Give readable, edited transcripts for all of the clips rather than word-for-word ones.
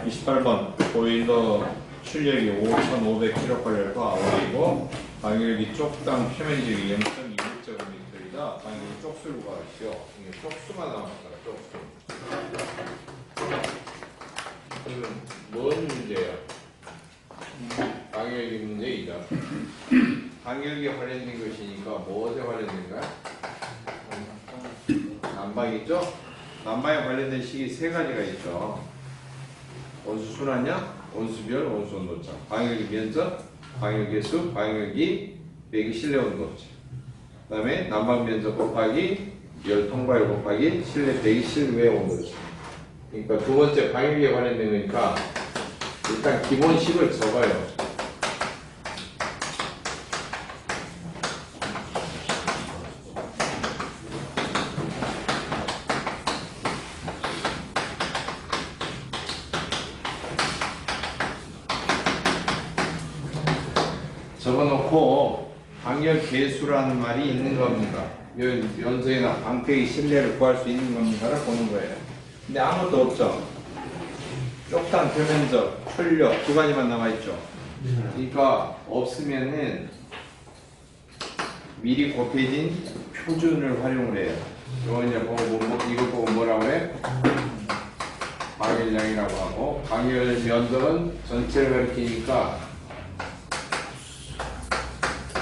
28번 보일러 출력이 5,500kcal과 아워이고 방열기 쪽당 표면적이 0.21제곱미터이다. 방열기 쪽수를 구하시오. 이게 쪽수가 나왔다. 쪽수. 그러면 뭔 문제야? 방열기 문제이다. 방열기에 관련된 것이니까 무엇에 관련된가? 난방이죠? 난방에 관련된 식이 세 가지가 있죠. 온수 순환량, 온수별, 온수 온도차. 방열기 면적, 방열기 수, 방열기 빼기 실내 온도차. 그 다음에 난방 면적 곱하기 열 통과율 곱하기 실내 빼기 실외 온도차. 그러니까 두 번째 방열기에 관련된 거니까 일단 기본식을 적어요. 적어놓고 방열 계수라는 말이 있는 겁니다. 연소이나 방패의 실내를 구할 수 있는 겁니다를 보는 거예요. 근데 아무것도 없죠. 쪽단 표면적, 출력 두 가지만 남아있죠. 그러니까 없으면은 미리 곱해진 표준을 활용을 해요. 이거 이제 보고 이거 보고 뭐라고 해? 방열량이라고 하고 방열 면적은 전체를 가리키니까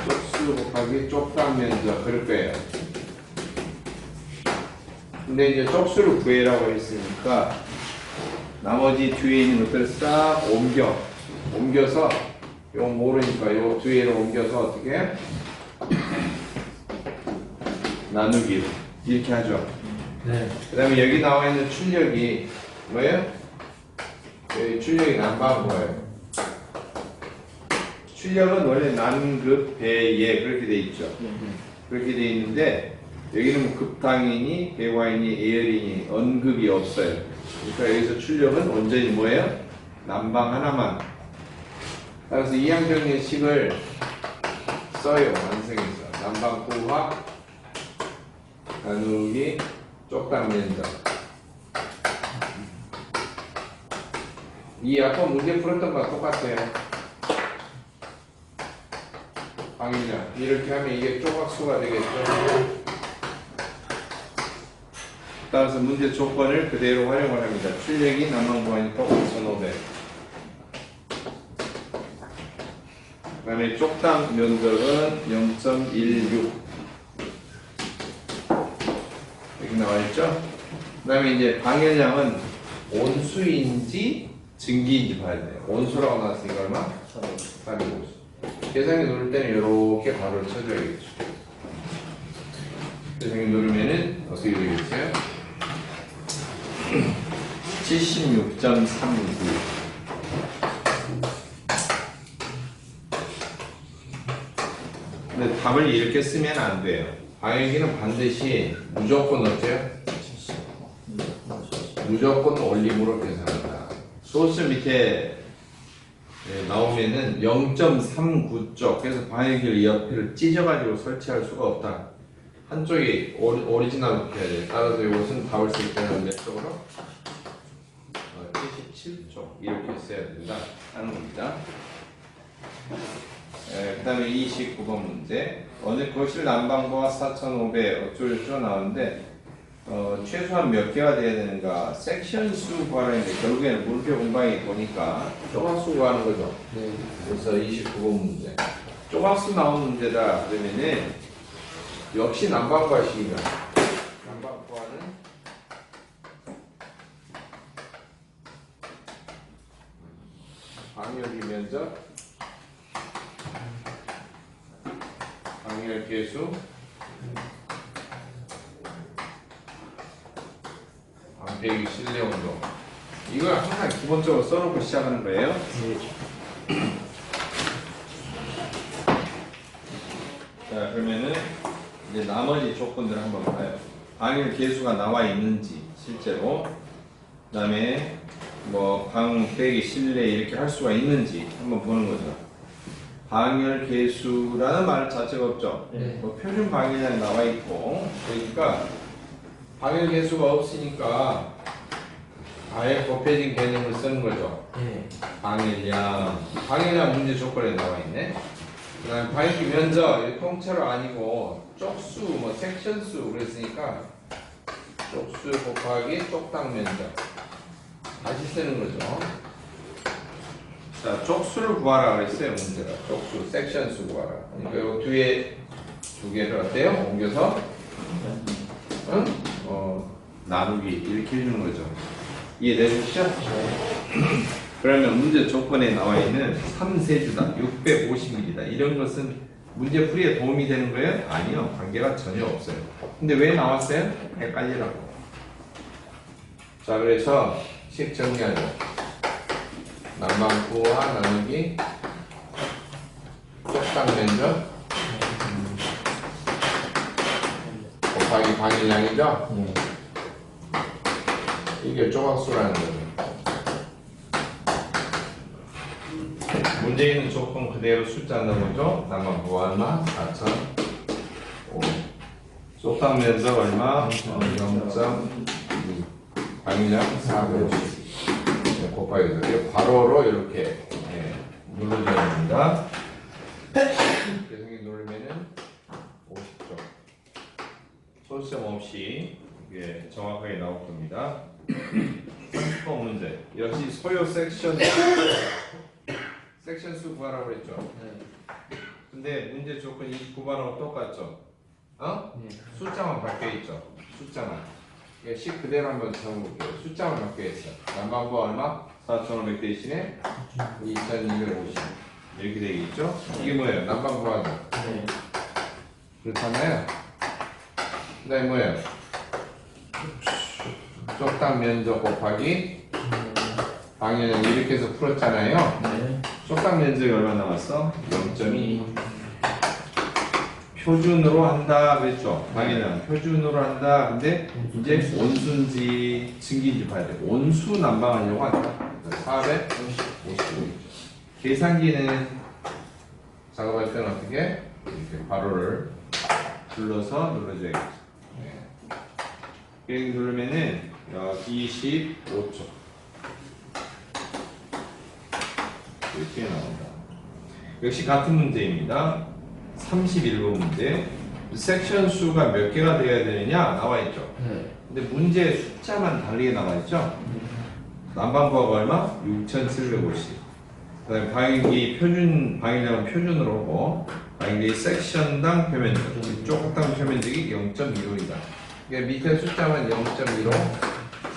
쪽수 곱하기 쪽당 면적 그럴 거예요. 근데 이제 쪽수를 구해라고 했으니까 나머지 뒤에 있는 것들을 싹 옮겨서 이거 모르니까 이 뒤에를 옮겨서 어떻게 해? 나누기로 이렇게 하죠. 네. 그 다음에 여기 나와 있는 출력이 뭐예요? 여기 출력이 난방 뭐예요? 출력은 원래 난급, 배예 그렇게 돼 있죠. 그렇게 돼 있는데 여기는 뭐 급당이니, 배화이니, 예열이니 언급이 없어요. 그러니까 여기서 출력은 온전히 뭐예요? 난방 하나만. 따라서 이항정리식을 써요. 완성해서 난방 구화 나누기 쪽당 면적. 이 아까 문제 풀었던 거랑 똑같아요. 방향 이렇게 하면 이게 조각수가 되겠죠. 따라서 문제 조건을 그대로 활용을 합니다. 출력이 난방 구하니까 5,500. 그 다음에 쪽당 면적은 0.16 여기 나와있죠. 그 다음에 이제 방열량은 온수인지 증기인지 봐야 돼요. 온수라고 나왔으니까 얼마? 450. 계산기 누를 때는 이렇게 가로를 쳐줘야겠죠. 계산기 누르면은 어떻게 되겠어요? 76.39. 근데 답을 이렇게 쓰면 안 돼요. 방열기는 반드시 무조건 어때요? 무조건 올림으로 계산한다. 소스 밑에 나오면은 0.39쪽 그래서 방열기를 옆에를 찢어가지고 설치할 수가 없다. 한쪽이 오리지널로 해야 돼. 따라서 이것은 답을 쓸 때는 몇 쪽으로? 77쪽 이렇게 써야 된다 하는 겁니다. 그 다음에 29번 문제. 어느 거실 난방과 4,500 어쩌고저쩌고 나오는데 최소한 몇 개가 돼야 되는가? 섹션 수 구하라 했는데 결국에는 물표 공방이 보니까 조각수 구하는 거죠. 네. 그래서 29번 문제. 조각수 나온 문제다 그러면은 역시 난방 구하식이다. 난방 구하는 방열기 면적, 방열 계수, 방패기 실내 온도. 이걸 항상 기본적으로 써놓고 시작하는 거예요. 자, 그러면은 이제 나머지 조건들 한번 봐요. 방열 계수가 나와 있는지 실제로, 그다음에 뭐 방패기 실내 이렇게 할 수가 있는지 한번 보는 거죠. 방열 계수라는 말 자체가 없죠. 네. 뭐 표준 방열량이 나와 있고, 그러니까 방열 계수가 없으니까 아예 곱해진 개념을 쓰는 거죠. 네. 방해량 문제 조건에 나와 있네. 그 다음에 방해기 면적, 통째로 아니고 쪽수, 뭐 섹션수 그랬으니까 쪽수 곱하기 쪽당 면적 다시 쓰는 거죠. 자, 쪽수를 구하라 그랬어요. 문제가 쪽수, 섹션수 구하라. 그러니까 요 뒤에 두 개를 어때요? 옮겨서 응? 나누기 이렇게 해주는 거죠. 이해되셨죠? 그러면 문제 조건에 나와 있는 3세주다, 650ml다 이런 것은 문제 풀이에 도움이 되는 거예요? 아니요. 관계가 전혀 없어요. 근데 왜 나왔어요? 헷갈리라고. 자, 그래서 식 정리하죠. 난방구와 나누기 쪽당 면적 곱하기 방일량이죠? 네. 이게 조각수라는 거죠. 문제에 있는 조건 그대로 숫자 넣어보죠. 난방구 얼마? 4,005. 쪽당 면적 얼마? 0.2. 방일량 450. 곱하기 해서 괄호로 이렇게 눌러줘야 됩니다. 계속이 누르면은 50쪽. 소수점 없이 이게 정확하게 나올 겁니다. 30번 문제. 역시 소요 섹션 수 구하라고 했죠. 네. 근데 문제 조건 29번하고 똑같죠. 네. 숫자만 바뀌어 있죠. 숫자만. 이게 식 그대로 한번 적어볼게요. 숫자만 바뀌어 있어. 난방구 얼마? 4,500 대신에 2,250 이렇게 되겠죠? 이게 뭐예요? 난방구 하죠. 네. 그렇잖아요. 그 다음에 뭐예요? 쪽당 면적 곱하기 방해는 이렇게 해서 풀었잖아요. 네. 쪽당 면적이 얼마 나왔어? 0.2. 표준으로 한다 그랬죠? 방해는 표준으로 한다. 근데 이제 온수인지 증기인지 봐야 돼. 온수 난방하려고 한다. 455. 계산기는 작업할 때는 어떻게? 이렇게 괄호를 눌러서 눌러줘야겠죠. 여기 누르면은 25초 이렇게 나온다. 역시 같은 문제입니다. 31번 문제. 섹션 수가 몇 개가 되어야 되느냐 나와 있죠. 네. 근데 문제 숫자만 다르게 나와 있죠. 난방구가 얼마? 6,750. 그다음에 방향기 표준 방향량은 표준으로 오고 방향기 섹션당 표면적, 쪽당 표면적이 0.15이다. 그러니까 밑에 숫자만 0.15,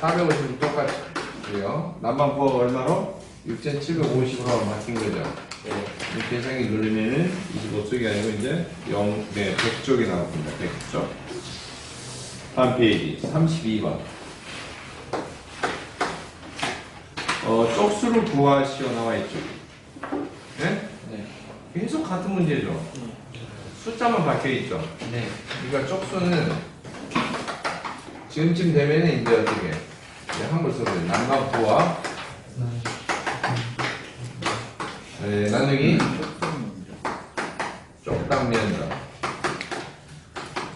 450은 똑같고요. 난방구가 얼마로? 6,750으로 바뀐 거죠. 이 계산기 누르면은 25쪽이 아니고 이제 100쪽이 나왔습니다. 100쪽. 다음 페이지 32번. 쪽수를 구하시오 나와 있죠. 네? 네. 계속 같은 문제죠. 숫자만 바뀌어 있죠. 네. 그러니까 쪽수는 지금쯤 되면은 이제 어떻게? 한번 써보세요. 난방구와 나누기 쪽당 면적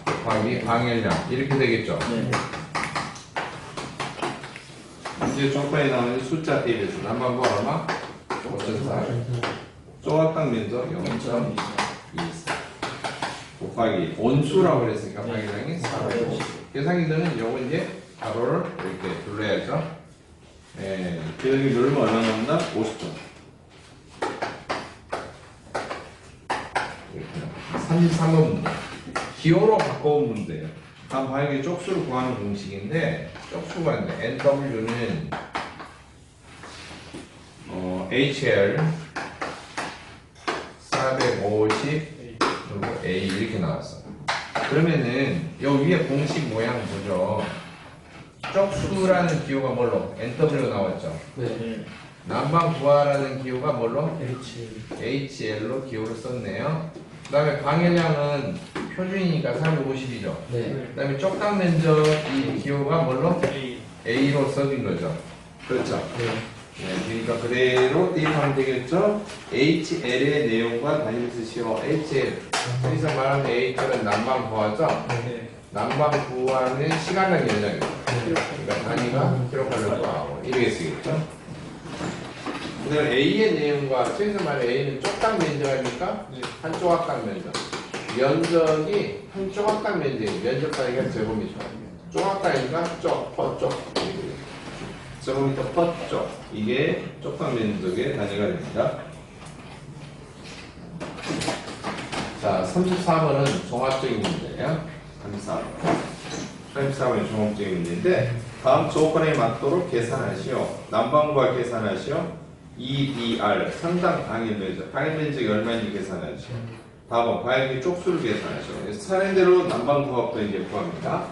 곱하기 방열량 이렇게 되겠죠. 네. 이제 조건에 나오는 숫자 대비해서 난방구 얼마? 5,400. 쪽당 면적 0.24 곱하기 온수라고 그랬으니까 방열량이 450. 계산기들은 요거 이제 가로를 이렇게 둘러야죠. 계산기 누르면 얼마 나온다? 50점. 33번 문제. 기호로 바꿔온 문제예요. 다음 방향의 쪽수를 구하는 공식인데 쪽수가 있는데 NW는 HL 450 그리고 A 이렇게 나왔어. 그러면은 요 위에 공식 모양 보죠. 쪽수라는 기호가 뭘로? NW로 나왔죠. 네. 난방 구하라는 기호가 뭘로? H. HL로 기호를 썼네요. 그 다음에 방해량은 표준이니까 450이죠. 네. 그 다음에 쪽당 면적 이 기호가 뭘로? A로 써진 거죠. 그렇죠. 네. 그러니까 그대로 대입하면 되겠죠. HL의 내용과 단위를 쓰시오. HL. 여기서 말하는 HL은 난방 구하죠. 네. 난방 구하는 시간당 연장이죠. 그러니까 단위가 킬로칼로리로 하고 이렇게 쓰겠죠. 그다음 A의 내용과 저기서 말해 A는 쪽당 면적입니까? 네. 한 조각당 면적. 면적이 한 조각당 면적이 면적 단위가 제곱미터. 조각당이니까 쪽. 제곱미터 퍼 쪽. 이게 쪽당 면적의 단위가 됩니다. 자, 33번은 종합적인 문제예요. 33번이 종합적인 문제인데 다음 조건에 맞도록 계산하시오. 난방과 계산하시오. EDR 상당 방일 면적. 방일 면적이 얼마인지 계산하시오. 다음은 방역의 쪽수를 계산하시오. 차례대로 난방 부합도 이제 구합니다.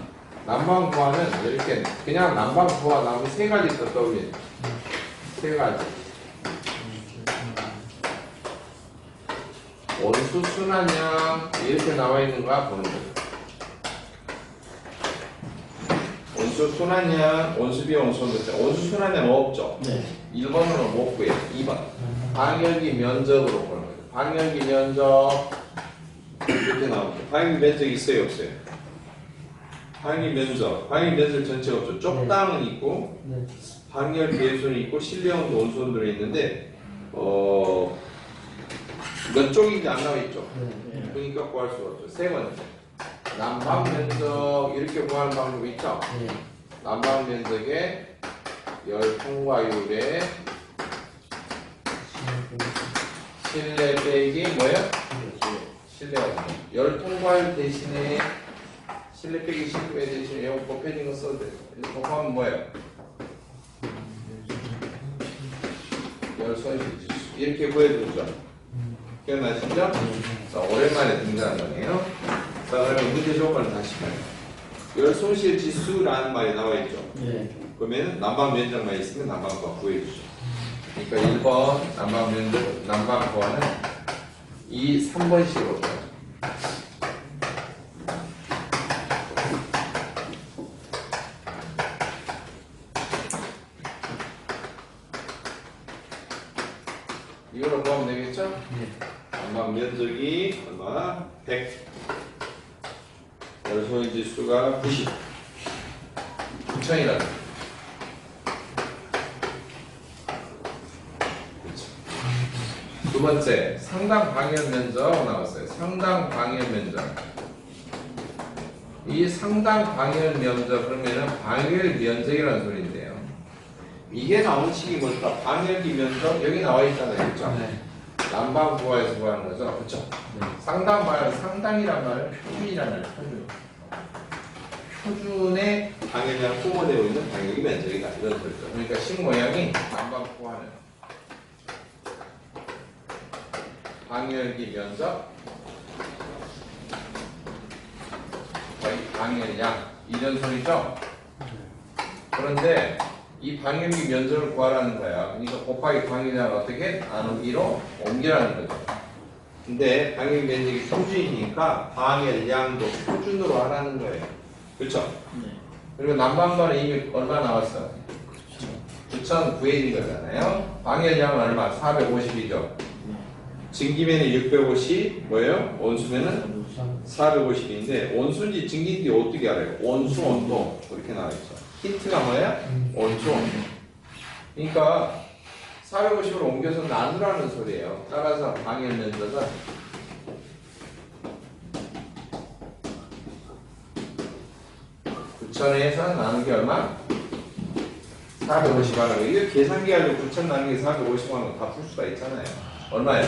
난방 부합은 이렇게 그냥 난방 부합 나오면 세 가지 더 떠올려요. 세 가지. 온수 순환량 이렇게 나와 있는 거 보는 거죠. 온수 순환량, 온수비, 온수온도차. 온수 순환량 없죠. 네. 1번으로 못 구해요. 2번. 방열기 면적으로 보는 거죠. 방열기 면적 이렇게 나오죠. 방열기 면적이 있어요, 없어요? 방열기 면적. 방열기 면적 전체가 없죠. 쪽당은 있고 네. 방열 배수는 있고 실내온도, 온수온도는 있는데 몇 쪽인지 안 나와 있죠. 네. 그러니까 구할 수가 없죠. 세 번째. 난방 면적 이렇게 구하는 방법이 있죠. 네. 난방 면적의 열 통과율에 실내 빼기 뭐예요? 실내가 열 통과율 대신에 실내 빼기 실내 대신에 이거 곱해진 거 써도 돼요. 이거 곱하면 뭐예요? 열 손실 지수 이렇게 구해주죠. 기억나시죠? 자, 오랜만에 등장한 거네요. 자, 그러면 문제 조건을 다시 봐요. 열 손실 지수라는 말이 나와 있죠. 네. 그러면 난방 면적만 있으면 난방과 구해주죠. 그러니까 1번 난방 면적, 난방 구하는 2, 3번식으로 봐요. 이걸로 구하면 되겠죠? 네. 난방 면적이 얼마? 100. 열소의 지수가 90. 9천이라는. 두 번째, 상당 방열 면적 나왔어요. 상당 방열 면적. 이 상당 방열 면적 그러면은 방열 면적이라는 소리인데요. 이게 나온 식이 뭘까? 방열기 면적 여기 나와 있잖아요, 그렇죠? 네. 난방 부하에서 구하는 거죠, 그렇죠? 네. 상당 방열, 상당이란 말은 표준이란 말이에요, 표준. 표준의 방열량 소모되고 있는 방열기 면적이다 이런 소리죠. 그러니까 식 모양이 난방 부하는 방열기 면적, 방열량 이런 소리죠. 그런데 이 방열기 면적을 구하라는 거야. 그러니까 곱하기 방열량을 어떻게 나누기로 옮기라는 거죠. 근데 방열기 면적이 표준이니까 방열량도 표준으로 하라는 거예요. 그렇죠? 네. 그리고 난방반은 이미 얼마 나왔어? 9,000 구해진 거잖아요. 방열량은 얼마? 450이죠. 증기면이 650 뭐예요? 온수면은 450인데 온수인지 증기인지 어떻게 알아요? 온수 온도 이렇게 나와 있죠. 힌트가 뭐야? 온수 온도. 그러니까 450으로 옮겨서 나누라는 소리예요. 따라서 방열 면적은 9,000에서 나누기 얼마? 450 하는 거. 이거 계산기 하려고 9,000 나누기 450 하는 거 다 풀 수가 있잖아요. 얼마예요?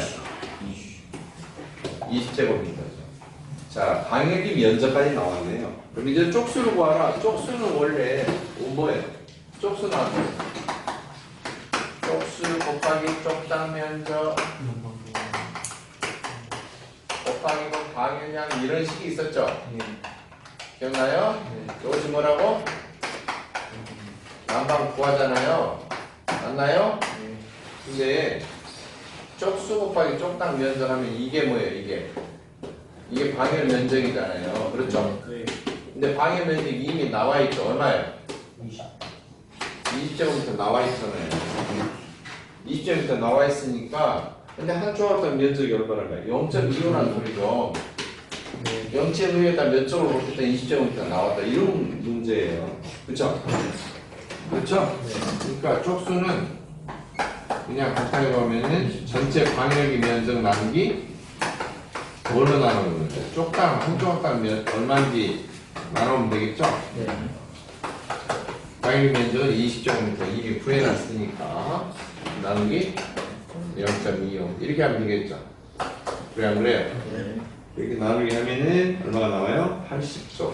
20제곱미터죠. 자, 방역이 면적까지 나왔네요. 그럼 이제 쪽수를 구하라. 쪽수는 원래 뭐예요? 쪽수 나왔어요. 쪽수 곱하기 쪽당 면적 곱하기 방열량 이런 식이 있었죠? 기억나요? 이것이 뭐라고? 난방 구하잖아요. 맞나요? 근데 쪽수 곱하기 쪽당 면적 하면 이게 뭐예요? 이게 방열 면적이잖아요. 그렇죠? 네. 근데 방열 면적이 이미 나와 있죠. 얼마예요? 20제곱미터 나와 있잖아요. 20제곱미터 나와 있으니까 근데 한 조각당 면적이 얼마나 0.25라는 소리죠. 0.25에다 몇 쪽을 곱했다 20제곱미터 나왔다 이런 문제예요. 그렇죠? 그렇죠? 그러니까 쪽수는 그냥 간단히 보면은 전체 광역이 면적 나누기 뭘로 나누는 거죠? 쪽당 한 조각당 얼마인지 나누면 되겠죠? 네. 광역 면적은 20제곱미터 이미 구해놨으니까 나누기 0.25 이렇게 하면 되겠죠? 그래 안 그래요? 네. 이렇게 나누기 하면은 얼마가 나와요? 80조.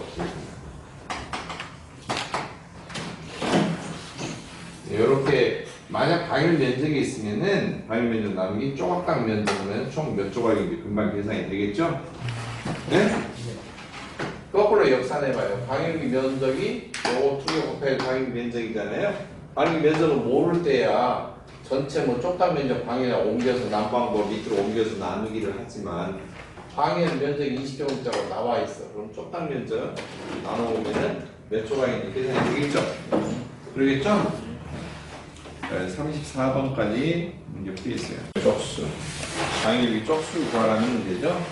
이렇게 만약 방열 면적이 있으면은 방열 면적 나누기 조각당 면적은 총 몇 조각인지 금방 계산이 되겠죠? 네? 거꾸로 역산해봐요. 방열기 면적이 요거 2개 곱하기 방열기 면적이잖아요. 방열기 면적을 모를 때야 전체 뭐 쪽당 면적 방열에 옮겨서 난방고 밑으로 옮겨서 나누기를 하지만 방열 면적이 20제곱미터로 나와 있어. 그럼 쪽당 면적 나눠보면은 몇 조각인지 계산이 되겠죠? 그러겠죠? 34번까지 문제 풀이했어요. 쪽수. 방열기 쪽수 구하라는 문제죠?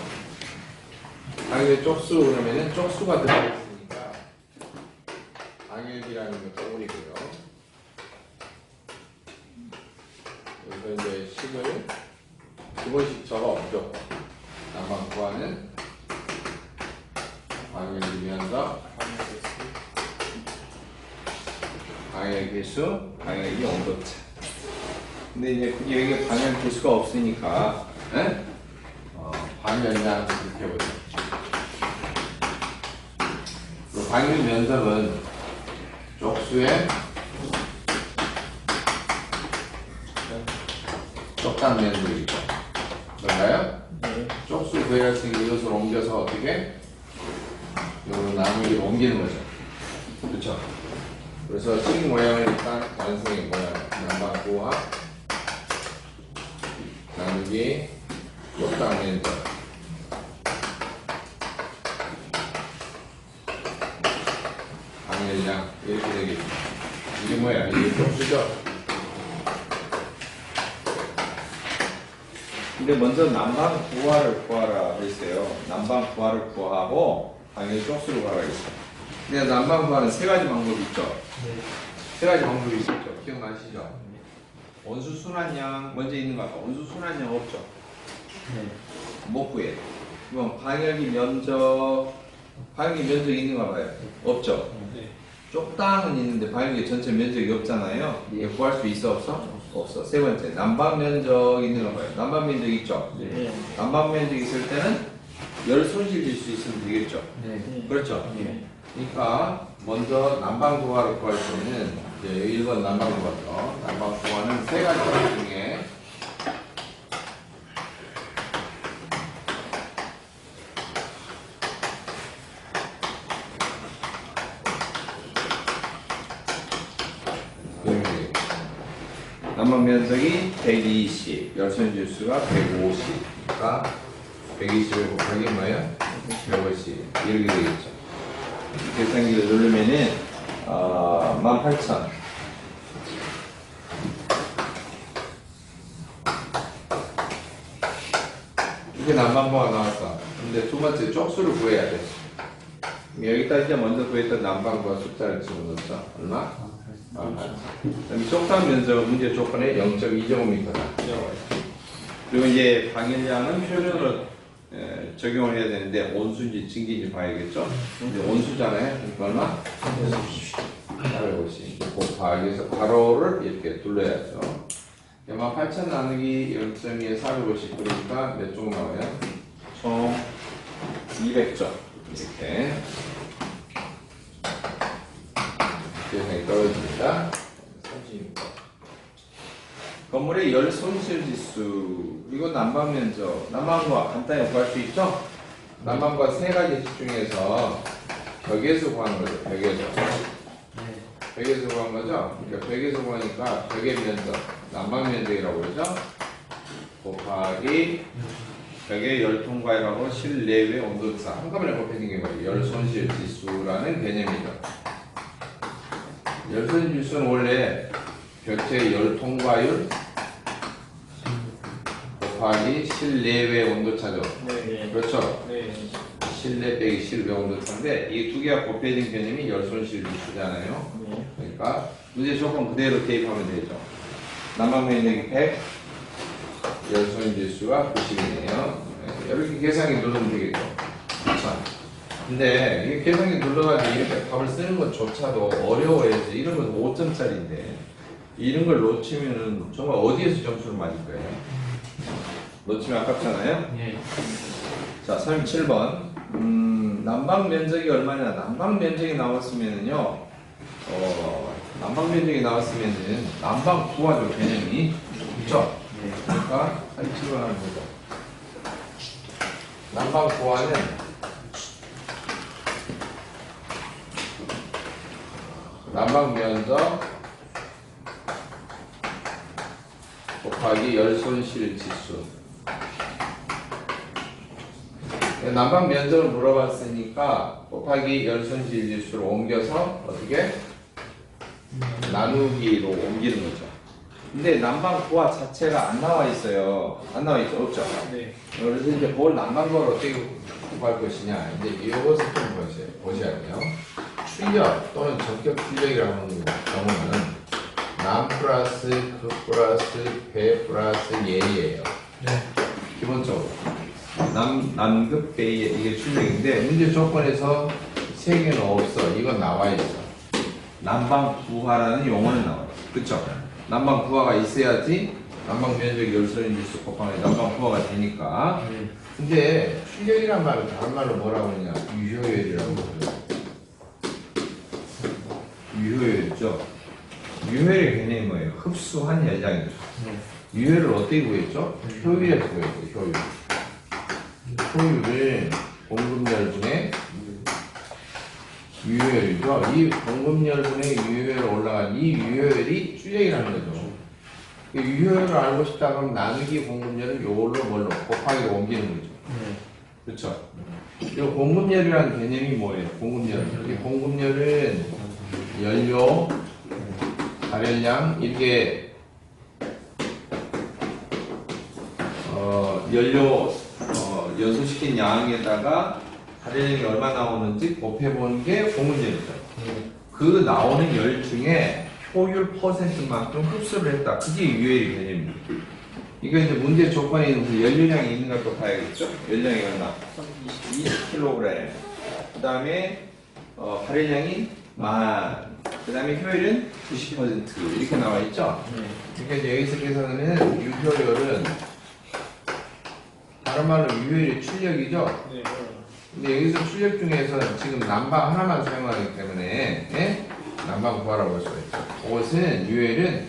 방열기 쪽수 그러면은 쪽수가 들어있으니까 방열기라는 거 떠올리고요. 여기서 이제 식을 기본식 적어 없죠. 난방 구하는 방열기 면적, 방열 개수, 방열기 온도차. 근데 이제 여기 방열 개수가 없으니까, 방열량 이렇게 해보죠. 방열 면적은 쪽수의 쪽당 면적이죠. 그런가요? 네. 쪽수 구해놨으니까 이것을 옮겨서 어떻게? 이걸 나누기로 옮기는 거죠. 그렇죠? 그래서 식 모양을 일단 완성해 모양 난방 구합 나누기 쪽당 면적 방열량 이렇게 되겠죠. 이게 뭐야? 이게 쪽수죠? 근데 먼저 난방 부하를 구하라 했어요. 난방 부하를 구하고 방열 쪽수를 구하라 했어요. 근데 난방 부하는 세 가지 방법이 있죠. 네. 세 가지 방법이 있었죠. 기억나시죠? 원수 순환량 먼저 있는 거 같아. 원수 순환량 없죠. 네. 못 구해. 그럼 방열기 면적 있는 거 봐요. 없죠. 네. 쪽당은 있는데 방열기 전체 면적이 없잖아요. 이게 구할 수 있어 없어? 없어. 세 번째 난방 면적 있는 거 봐요. 난방 면적 있죠. 네. 난방 면적 있을 때는 열 손실 질 수 있으면 되겠죠. 네. 그렇죠. 네. 그러니까 먼저 난방 부하를 구할 때는 이제 1번 난방 부하죠. 난방 부하는 세 가지 중에 난방 면적이 120, 열선 질수가 150, 그러니까 120을 곱하기 뭐예요? 150 이렇게 되겠죠. 계산기를 누르면은 18,000. 이게 난방부가 나왔어. 근데 두 번째 쪽수를 구해야 돼. 여기다 이제 먼저 구했던 난방부가 숫자를 집어넣었죠. 얼마? 18,000. 쪽당 면적 문제 조건에 0.2제곱미터다. 그리고 이제 방열량은 표준으로 적용을 해야 되는데 온수인지 증기인지 봐야겠죠. 이제 온수잖아요. 그러니까 얼마? 450 곱하기해서 가로를 이렇게 둘러야죠. 18,000 나누기 0.2에 450 그러니까 몇 조금 나와요? 총 200조 이렇게 계산이 떨어집니다. 36번. 건물의 열 손실 지수 이건 난방 면적 난방과 간단히 구할 수 있죠? 난방과 세 가지 중에서 벽에서 구하는 거죠. 벽에서 구한 거죠. 그러니까 벽에서 구하니까 벽의 면적 난방 면적이라고 그러죠. 곱하기 벽의 열 통과율하고 실내외 온도차 한꺼번에 곱해진 게 뭐예요? 열 손실 지수라는 개념이죠. 열 손실 지수는 원래 벽체의 열 통과율 곱하기 실내외 온도차죠. 네. 그렇죠? 네. 실내 빼기 실외 온도차인데 이 두 개가 곱해진 개념이 열 손실 지수잖아요. 네. 그러니까 문제 조건 그대로 대입하면 되죠. 난방 면적이 100, 열손 지수가 90이네요. 이렇게 계산기 누르면 되겠죠. 그렇죠. 근데 이게 계산기 눌러가지고 이렇게 답을 쓰는 것조차도 어려워야지. 이런 건 5점짜리인데 이런 걸 놓치면은 정말 어디에서 점수를 맞을 거예요? 놓치면 아깝잖아요. 예. 자, 37번. 난방 면적이 얼마냐? 난방 면적이 나왔으면은요. 난방 면적이 나왔으면은 난방 구하죠, 개념이. 그렇죠? 그러니까 37번 하면 되죠. 난방 구하는 난방 면적 곱하기 열손실 지수. 난방 면적을 물어봤으니까 곱하기 열손실 지수를 옮겨서 어떻게 나누기로 옮기는 거죠. 근데 난방 구화 자체가 안 나와 있어요. 안 나와 있죠, 없죠? 네. 그래서 이제 뭘 난방구를 어떻게 구할 것이냐. 이제 이것을 좀 보셔야 돼요. 출력 또는 전격 출력이라고 하는 경우는 남 플러스 극 플러스 배 플러스 예예요. 네. 기본적으로 남극 배예 이게 출력인데 문제 조건에서 세 개는 없어. 이건 나와 있어. 난방 구화라는 용어는 나와요. 그렇죠? 난방 구화가 있어야지 난방 면적 열선인 지수 곱하기 난방 구화가 되니까. 근데 출력이란 말은 다른 말로 뭐라고 하냐? 유효율이라고 그래요. 유효율이죠. 유효율의 개념이 뭐예요? 흡수한 열량이죠. 유효율을 어떻게 구했죠? 효율에서 구했죠. 효율. 효율을 공급열 분의 유효율이죠. 이 공급열 분의 유효율 올라간 이 유효율이 출력이라는 거죠. 이 유효율을 알고 싶다 그러면 나누기 공급열을 요걸로 뭘로 곱하기로 옮기는 거죠. 그렇죠. 이 공급열이라는 개념이 뭐예요? 공급열. 이 공급열은 연료, 발열량 이렇게 연료 연소시킨 양에다가 발열량이 얼마 나오는지 곱해보는 게 공급열이죠. 그 나오는 열 중에 효율 퍼센트만큼 흡수를 했다. 그게 유효율 개념입니다. 이거 이제 문제 조건에 있는 그 연료량이 있는 걸 또 봐야겠죠? 연료량이 얼마? 20kg. 그 다음에 발열량이 10,000. 그 다음에 효율은 90% 이렇게 나와 있죠? 그러니까 이제 여기서 계산하면 유효율은 다른 말로 유효율이 출력이죠? 네. 근데 여기서 출력 중에서 지금 난방 하나만 사용하기 때문에 예? 난방 구하라고 할 수가 있죠. 그것은 유효율은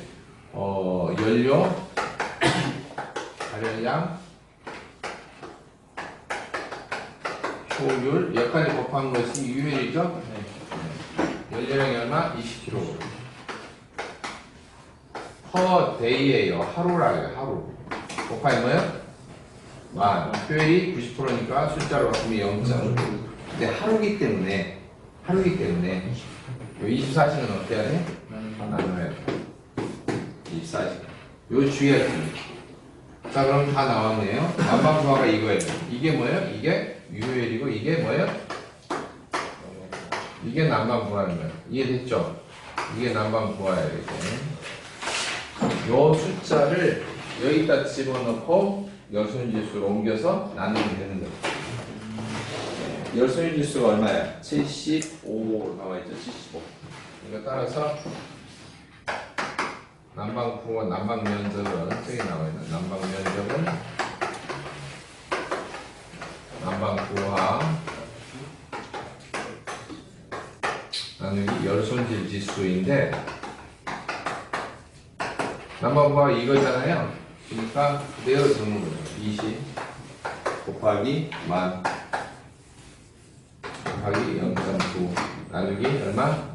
연료, 발열량, 효율 여기까지 곱한 것이 유효율이죠? 연료량이 얼마? 20kg. per day예요. 하루라 해요. 하루. 곱하기 뭐예요? 만. 효율이 90%니까 숫자로 바꾸면 0.5. 근데 하루기 때문에 요 24시간 어떻게 해야 돼? 나눠야 돼. 24시간. 요 주의할 겁니다. 자, 그럼 다 나왔네요. 난방구화가 이거예요. 이게 뭐예요? 이게 유효율이고 이게 뭐예요? 이게 난방구화인 거예요. 이해됐죠? 이게 난방구화예요. 이게. 요 숫자를 여기다 집어넣고 열손지수로 옮겨서 나누면 되는 거예요. 열손지수가 얼마야? 75 나와있죠? 75. 이거 따라서 난방구화, 난방면적은 저기 나와있는 난방면적은 난방구화 나누기 열손질 지수인데 난방구화 이거잖아요. 그러니까 그대로 적는 거죠. 20 곱하기 10,000 곱하기 0.9 나누기 얼마?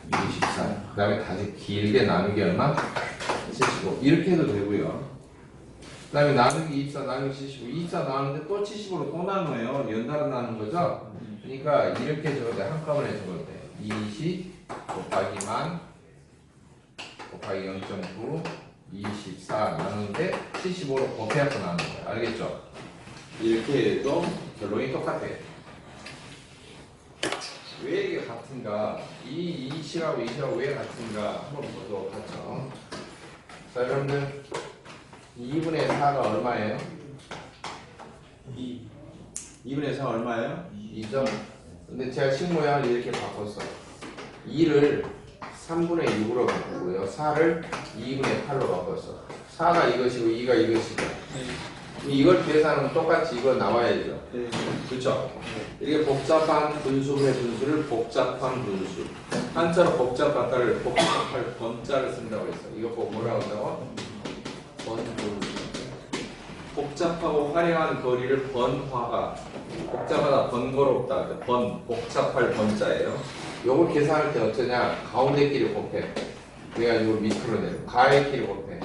24. 그 다음에 다시 길게 나누기 얼마? 75. 이렇게 해도 되고요. 그 다음에 나누기 24 나누기 75. 24 나누는데 또 75로 또 나눠요. 연달아 나누는 거죠. 그러니까 이렇게 적어도 돼. 한꺼번에 적어도 돼. 20 곱하기 10,000 곱하기 0.9 24 나누는데 75로 곱해서 나누는 거예요. 알겠죠? 이렇게 해도 결론이 똑같아요. 왜 이게 같은가? 이 이 C하고 이 C하고 왜 같은가 한번 보도록 하죠. 자, 여러분들 2분의 4가 얼마예요? 2분의 4 얼마예요? 2점. 근데 제가 식 모양을 이렇게 바꿨어. 2를 3분의 6으로 바꾸고요. 4를 2분의 8로 바꿨어. 4가 이것이고 2가 이것이고. 이걸 계산하면 똑같이 이거 나와야죠. 네. 그렇죠? 이게 복잡한 분수분의 분수를 복잡한 분수. 한자로 복잡하다를 복잡할 번자를 쓴다고 했어. 이거 보고 뭐라고 한다고? 번분수. 복잡하고 화려한 거리를 번화가. 복잡하다, 번거롭다. 복잡할 번자예요. 요걸 계산할 때 어쩌냐? 가운데끼리 곱해. 그래가지고 밑으로 내려. 가에끼리 곱해.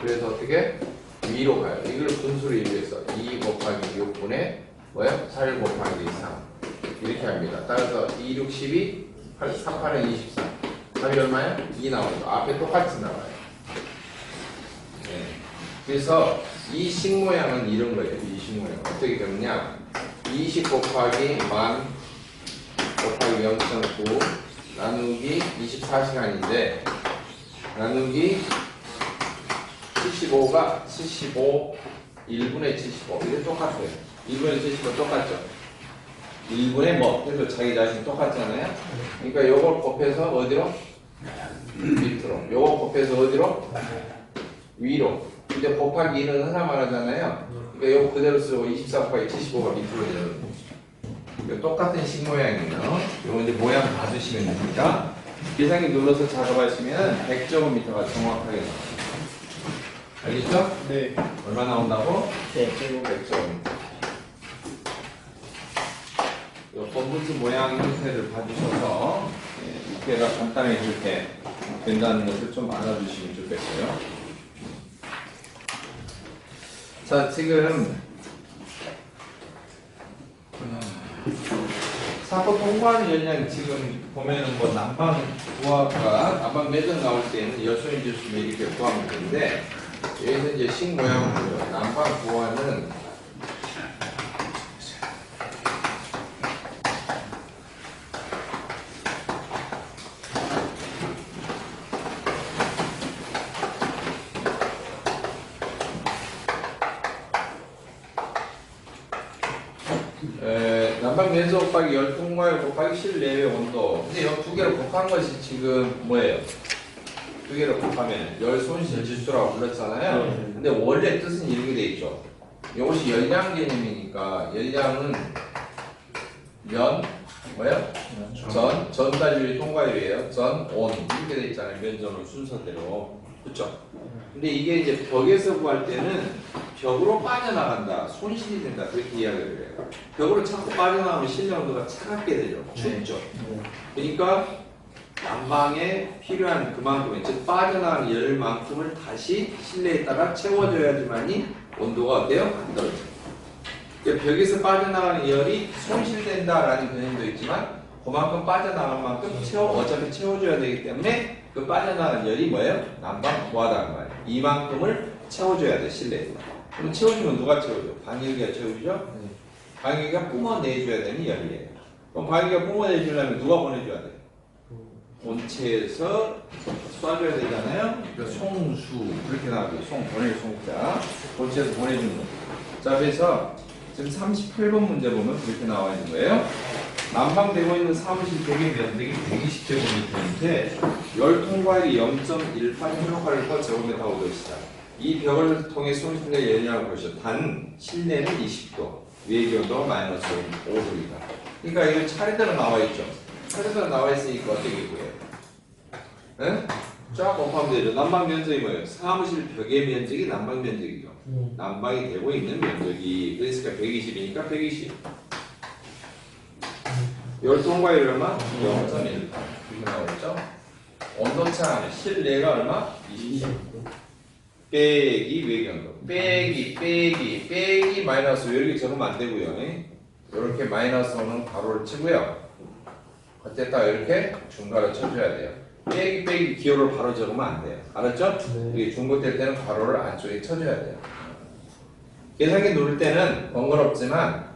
그래서 어떻게? 위로 가요. 이걸 분수로 이루해서 2 곱하기 6분의 뭐예요? 4 곱하기 3 이렇게 합니다. 따라서 2, 6, 12, 8, 3, 8은 24. 답이 얼마예요? 2 나오죠. 앞에 똑같이 나와요. 네. 그래서 이 식 모양은 이런 거예요. 이 식 모양 어떻게 되느냐? 20 곱하기 만 곱하기 0.9 나누기 24시간인데 나누기 75가 75 1분의 75 이게 똑같아요. 1분의 75 똑같죠. 1분의 뭐 해도 자기 자신 똑같잖아요. 그러니까 요걸 곱해서 어디로? 밑으로. 요거 곱해서 어디로? 위로. 근데 곱하기 2는 하나 말하잖아요. 그러니까 요거 그대로 쓰고 24 곱하기 75가 밑으로 내려오는 똑같은 식 모양이에요. 요거 이제 모양 봐주시면 됩니다. 계산기 눌러서 작업하시면 100제곱미터가 정확하게 나와요. 알겠죠? 네. 얼마 나온다고? 네. 100제곱미터. 이 번분수 모양 형태를 봐주셔서 이렇게가 간단하게 이렇게 된다는 것을 좀 알아주시면 좋겠어요. 자, 지금 사고 통과하는 연량 지금 보면은 뭐 난방 부하가 난방 매점 나올 때는 여수인 주수면 이렇게 구하면 되는데 여기서 이제 식 모양을 보죠. 난방 부하는 난방 면적 곱하기 열 통과율 곱하기 실내외 온도. 근데 이 두 개를 곱한 것이 지금 뭐예요? 두 개를 곱하면 열 손실 지수라고 불렀잖아요. 근데 원래 뜻은 이렇게 돼 있죠. 이것이 열량 개념이니까 열량은 면 뭐예요? 전달율이 통과율이에요. 전, 온 이렇게 돼 있잖아요. 면적을 순서대로. 그렇죠? 근데 이게 이제 벽에서 구할 때는 벽으로 빠져나간다, 손실이 된다 그렇게 이야기를 해요. 벽으로 자꾸 빠져나가면 실내 온도가 차갑게 되죠. 춥죠. 그러니까 난방에 필요한 그만큼, 즉 빠져나가는 열만큼을 다시 실내에다가 채워줘야지만이 온도가 어때요? 안 떨어져요. 그러니까 벽에서 빠져나가는 열이 손실된다라는 개념도 있지만 그만큼 빠져나갈 만큼 어차피 채워줘야 되기 때문에 그 빠져나가는 열이 뭐예요? 난방 부하다는 말이에요. 이만큼을 채워줘야 돼, 실내에. 그럼 채워주면 누가 채워줘? 방열기가 채워주죠? 방열기가 뿜어내줘야 되는 열이에요. 그럼 방열기가 뿜어내주려면 누가 보내줘야 돼? 본체에서 쏴줘야 되잖아요. 그러니까 송수 그렇게 나오죠. 보낼 송자 본체에서 보내주는 거죠. 자, 그래서 지금 38번 문제 보면 그렇게 나와 있는 거예요. 난방되고 있는 사무실 벽의 면적이 120제곱미터인데 열 통과율이 0.18kcal 제곱미터가 되시다. 이 벽을 통해 손실된 열량을 보시죠. 단 실내는 20도, 외기온도가 마이너스 5도이다. 그러니까 이거 차례대로 나와 있죠. 차례대로 나와 있으니까 어떻게 구해요? 네? 쫙 곱하면 되죠. 난방 면적이 뭐예요? 사무실 벽의 면적이 난방 면적이죠. 난방이 되고 있는 면적이 그러니까 120이니까 120. 열 통과율 얼마? 0.18 이렇게 나오죠. 온도차 실내가 얼마? 20. 빼기 외경도 빼기 마이너스 이렇게 적으면 안 되고요. 이렇게 마이너스 오는 가로를 치고요. 어쨌다 이렇게 중괄호 쳐줘야 돼요. 빼기 기호를 바로 적으면 안 돼요. 알았죠? 이게 중복될 때는 가로를 안쪽에 쳐줘야 돼요. 계산기 누를 때는 번거롭지만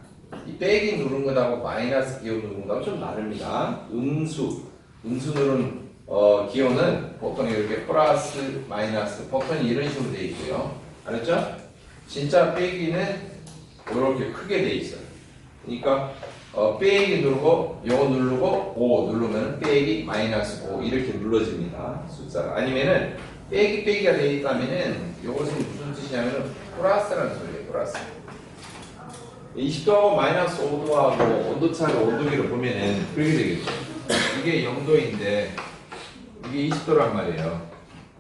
이 빼기 누른 것하고 마이너스 기호 누른 것하고 좀 다릅니다. 음수 음수 기호는 보통 이렇게 플러스, 마이너스, 보통 이런 식으로 되어 있고요. 알았죠? 진짜 빼기는 이렇게 크게 되어 있어요. 그러니까 빼기 누르고 요거 누르고 5 누르면 빼기 마이너스 5 이렇게 눌러집니다. 숫자가. 아니면은 빼기가 되어 있다면은 요것은 무슨 뜻이냐면은 플러스라는 소리예요. 플러스. 20도하고 마이너스 5도하고 온도차가 온도계를 보면은 그렇게 되겠죠. 이게 0도인데 이게 20도란 말이에요.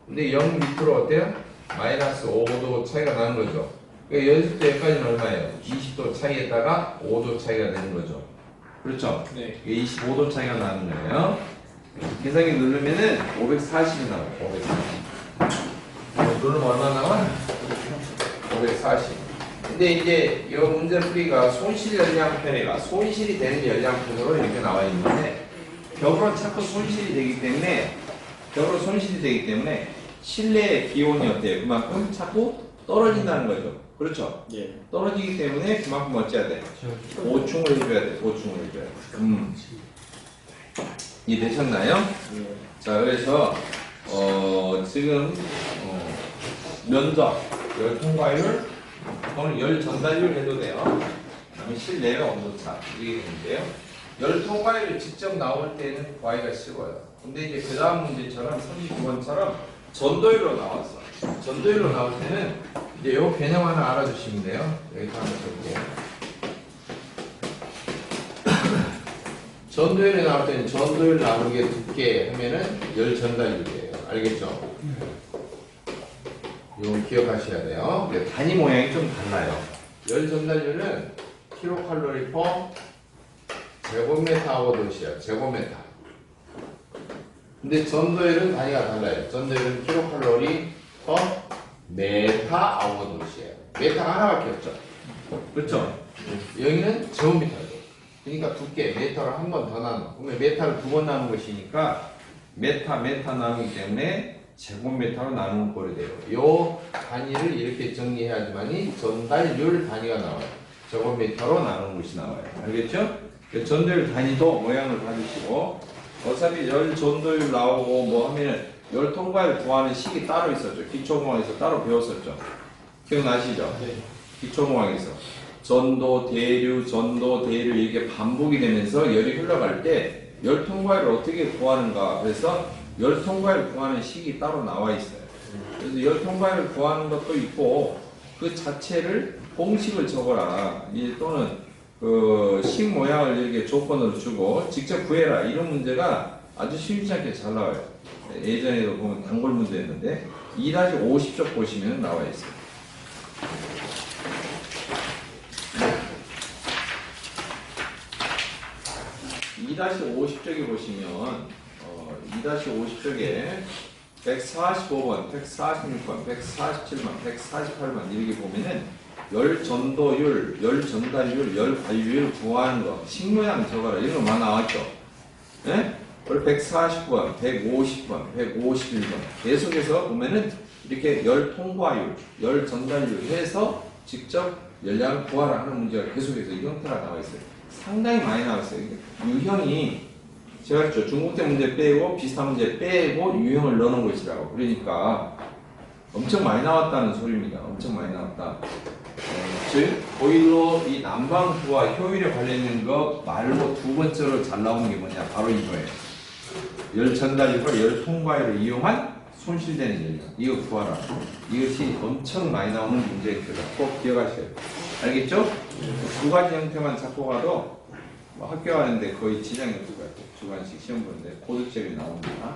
근데 0 밑으로 어때요? 마이너스 5도 차이가 나는 거죠. 그러니까 여기서부터 여기까지는 얼마예요? 20도 차이에다가 5도 차이가 되는 거죠. 그렇죠? 네. 이게 25도 차이가 나는 거예요. 계산기 누르면은 540이 나와요. 540. 누르면 얼마 나와? 540. 근데 이제 이 문제 풀이가 손실 열량 편애가 손실이 되는 열량 편으로 이렇게 나와 있는데 벽으로 자꾸 손실이 되기 때문에 실내의 기온이 어때요? 그만큼 자꾸 떨어진다는 거죠. 그렇죠? 예. 떨어지기 때문에 그만큼 어찌해야 돼? 보충을 해줘야 돼. 보충을 해줘야 돼. 이해되셨나요? 예. 자, 그래서 지금 면적, 열 통과율 또는 열 전달율 해도 돼요. 그다음에 실내외 온도차 이게 되는데요. 열 통과율이 직접 나올 때는 구하기가 쉬워요. 근데 이제 그 다음 문제처럼 39번처럼 전도율로 나왔어. 전도율로 나올 때는 이제 요 개념 하나 알아주시면 돼요. 여기서 한번 볼게요. 전도율이 나올 때는 전도율 나누기 두께 하면은 열 전달율이에요. 알겠죠? 이건 기억하셔야 돼요. 근데 단위 모양이 좀 달라요. 열 전달율은 킬로칼로리 퍼 제곱미터 아워도시야. 제곱미터. 근데 전도율은 단위가 달라요. 전도율은 킬로칼로리 퍼 메타 아워도시예요. 메타가 하나밖에 없죠. 그렇죠? 여기는 제곱미터죠. 그러니까 두께 메타를 한 번 더 나눠. 그러면 메타를 두 번 나눈 것이니까 메타 나누기 때문에 제곱미터로 나누는 꼴이 돼요. 요 단위를 이렇게 정리해야지만이 전달율 단위가 나와요. 제곱미터로 나누는 것이 나와요. 알겠죠? 전도율 단위도 모양을 봐주시고 어차피 열 전도율 나오고 뭐 하면은 열 통과율 구하는 식이 따로 있었죠. 기초공학에서 따로 배웠었죠. 기억나시죠? 네. 기초공학에서 전도, 대류 이렇게 반복이 되면서 열이 흘러갈 때 열 통과율을 어떻게 구하는가. 그래서 열 통과율 구하는 식이 따로 나와 있어요. 그래서 열 통과율을 구하는 것도 있고 그 자체를 공식을 적어라. 또는 그 식 모양을 이렇게 조건으로 주고 직접 구해라. 이런 문제가 아주 쉽지 않게 잘 나와요. 예전에도 보면 단골 문제였는데 2-50쪽 보시면 나와 있어요. 2-50쪽에 보시면 2-50쪽에 145번, 146번, 147번, 148번 이렇게 보면은 열 전도율, 열 전달율, 열 관리율 구하는 거, 식 모양 적어라 이런 거 많이 나왔죠. 예? 그리고 140번, 150번, 151번 계속해서 보면은 이렇게 열 통과율, 열 전달율 해서 직접 열량을 구하라 하는 문제가 계속해서 이 형태가 나와 있어요. 상당히 많이 나왔어요. 유형이 제가 그랬죠. 중국대 문제 빼고 비슷한 문제 빼고 유형을 넣는 것이라고. 그러니까 엄청 많이 나왔다는 소리입니다. 엄청 많이 나왔다. 즉 보일러 이 난방부와 효율에 관련된 거 말고 두 번째로 잘 나오는 게 뭐냐? 바로 이거예요. 열 전달율과 열 통과율을 이용한 손실되는 열량. 이거 구하라. 이것이 엄청 많이 나오는 문제입니다. 꼭 기억하셔야 돼요. 알겠죠? 두 가지 형태만 잡고 가도 뭐 학교 가는데 거의 지장이 없을 것 같아요. 주관식 시험 보는데 고득점이 나옵니다.